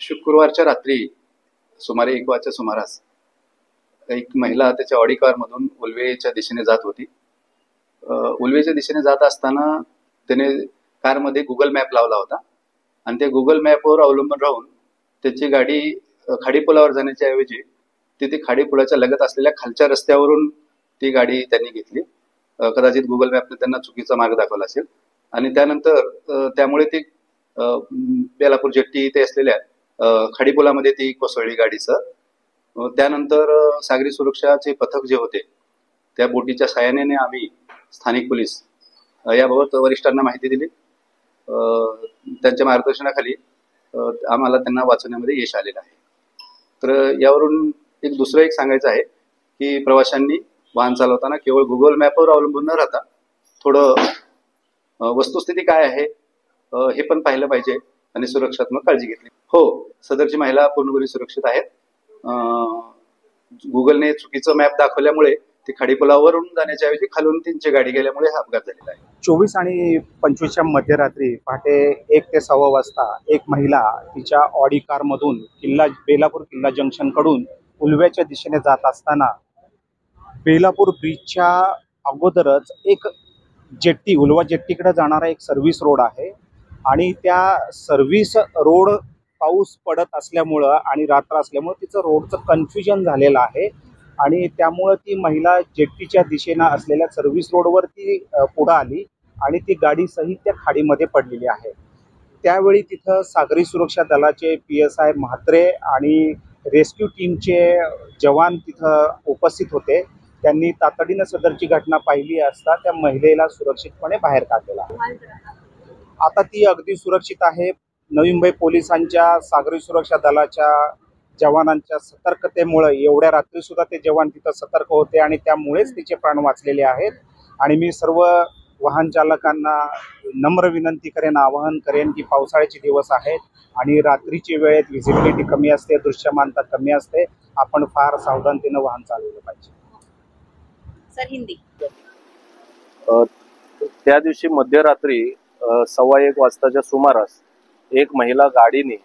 शुक्रवारच्या रात्री सुमारे 1 वाजच्या सुमारास एक महिला त्याच्या ऑडी कारमधून उल्वेच्या दिशेने जात होती. उल्वेच्या दिशेने जात असताना त्याने कारमध्ये गुगल मॅप लावला होता आणि त्या गुगल मॅपवर अवलंबून राहून त्याची गाडी खाडीपुलावर जाण्याच्या ऐवजी तिथे खाडीपुलाच्या लगत असलेल्या खालच्या रस्त्यावरून ती गाडी त्यांनी घेतली. कदाचित गुगल मॅपने त्यांना चुकीचा मार्ग दाखवला असेल आणि त्यानंतर त्यामुळे ती बेलापूर जेट्टी इथे असलेल्या खाडीपुलामध्ये ती कोसळली गाडीचं. त्यानंतर सागरी सुरक्षाचे पथक जे होते त्या बोटीच्या सहाय्याने आम्ही स्थानिक पोलीस याबाबत वरिष्ठांना माहिती दिली. त्यांच्या मार्गदर्शनाखाली आम्हाला त्यांना वाचवण्यामध्ये यश आलेलं आहे. तर यावरून दुसरं एक सांगायचं आहे की प्रवाशांनी वाहन चालवताना केवळ गुगल मॅपवर अवलंबून न राहता थोडं वस्तुस्थिती काय आहे हे पण पाहिलं पाहिजे आणि सुरक्षात्मक काळजी घेतली. हो, सदरची महिला पूर्णपणे सुरक्षित आहेत. गुगलने चुकीचं मॅप दाखवल्यामुळे ती खाडीपुलावरून जाण्याच्या ऐवजी खालून त्यांची गाडी गेल्यामुळे हा अपघात झालेला आहे. 24 आणि 25च्या मध्यरात्री पहाटे 1 ते 6 वाजता एक महिला तिच्या ऑडी कारमधून बेलापूर किल्ला जंक्शनकडून उल्व्याच्या दिशेने जात असताना बेलापूर ब्रिजच्या अगोदरच एक जेट्टी, उल्वा जेट्टीकडे जाणारा एक सर्व्हिस रोड आहे आणि त्या सर्व्हिस रोड पाऊस पडत असल्यामुळं आणि रात्र असल्यामुळं तिचं रोडचं कन्फ्युजन झालेलं आहे आणि त्यामुळं ती महिला जेट्टीच्या दिशेनं असलेल्या सर्व्हिस रोडवर ती पुढं आली आणि ती गाडी सहित त्या खाडीमध्ये पडलेली आहे. त्यावेळी तिथं सागरी सुरक्षा दलाचे PSI म्हात्रे आणि रेस्क्यू टीमचे जवान तिथं उपस्थित होते. त्यांनी तातडीनं सदरची घटना पाहिली असता त्या महिलेला सुरक्षितपणे बाहेर काढलेला आहे. आता ती अगदी सुरक्षित आहे. नवी मुंबई पोलिसांच्या सागरी सुरक्षा दलाच्या जवानांच्या सतर्कतेमुळे एवढ्या रात्री सुद्धा ते जवान तिथं सतर्क होते आणि त्यामुळेच तिचे प्राण वाचलेले आहेत. आणि मी सर्व वाहन चालकांना नम्र विनंती करेन, आवाहन करेन की पावसाळ्याचे दिवस आहेत आणि रात्रीची वेळेत व्हिजिबिलिटी कमी असते, दृश्यमानता कमी असते. आपण फार सावधानतेनं वाहन चालवलं पाहिजे. सर हिंदी. त्या दिवशी मध्यरात्री 1:15 वाजताच्या सुमारास एक महिला गाडीने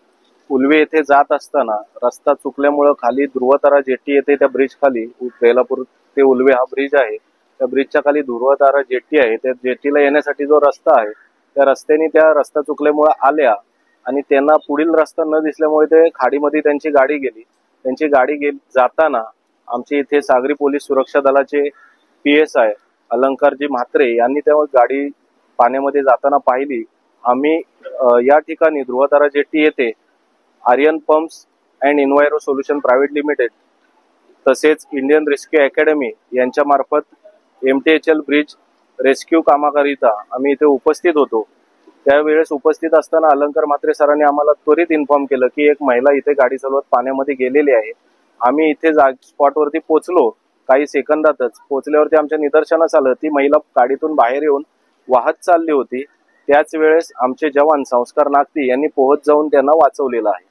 उल्वे येथे जात असताना रस्ता चुकल्यामुळे खाली ध्रुवतारा जेट्टी येथे त्या ब्रिज खाली, बेलापूर ते उल्वे हा ब्रिज आहे, त्या ब्रिजच्या खाली ध्रुवतारा जेट्टी आहे. त्या जेट्टीला येण्यासाठी जो रस्ता आहे त्या रस्त्याने त्या रस्ता चुकल्यामुळे आल्या आणि त्यांना पुढील रस्ता न दिसल्यामुळे ते खाडीमध्ये त्यांची गाडी गेली. त्यांची गाडी जाताना आमचे इथे सागरी पोलीस सुरक्षा दलाचे PSI अलंकारजी म्हात्रे यांनी तेव्हा गाडी पाण्यामध्ये जाताना पाहिली. आम्ही या ठिकाणी ध्रुवतारा जेट्टी येथे Aryan pumps and enviro solution private limited तसेच इंडियन रेस्क्यू अकॅडमी यांच्या मार्फत MTHL ब्रिज रेस्क्यू कामाकरिता आम्ही इथे उपस्थित होतो. त्यावेळेस उपस्थित असताना अलंकार म्हात्रे सरांनी आम्हाला त्वरित इन्फॉर्म केलं की एक महिला इथे गाडी चालवत पाण्यामध्ये गेलेली आहे. आम्ही इथे स्पॉटवरती पोहोचलो. काही सेकंदातच पोहोचल्यावरती आमच्या निदर्शनास आलं ती महिला गाडीतून बाहेर येऊन वाहत चालली होती. त्याच वेळेस आमचे जवान संस्कार नागती यांनी पोहोच जाऊन त्यांना वाचवलेलं आहे.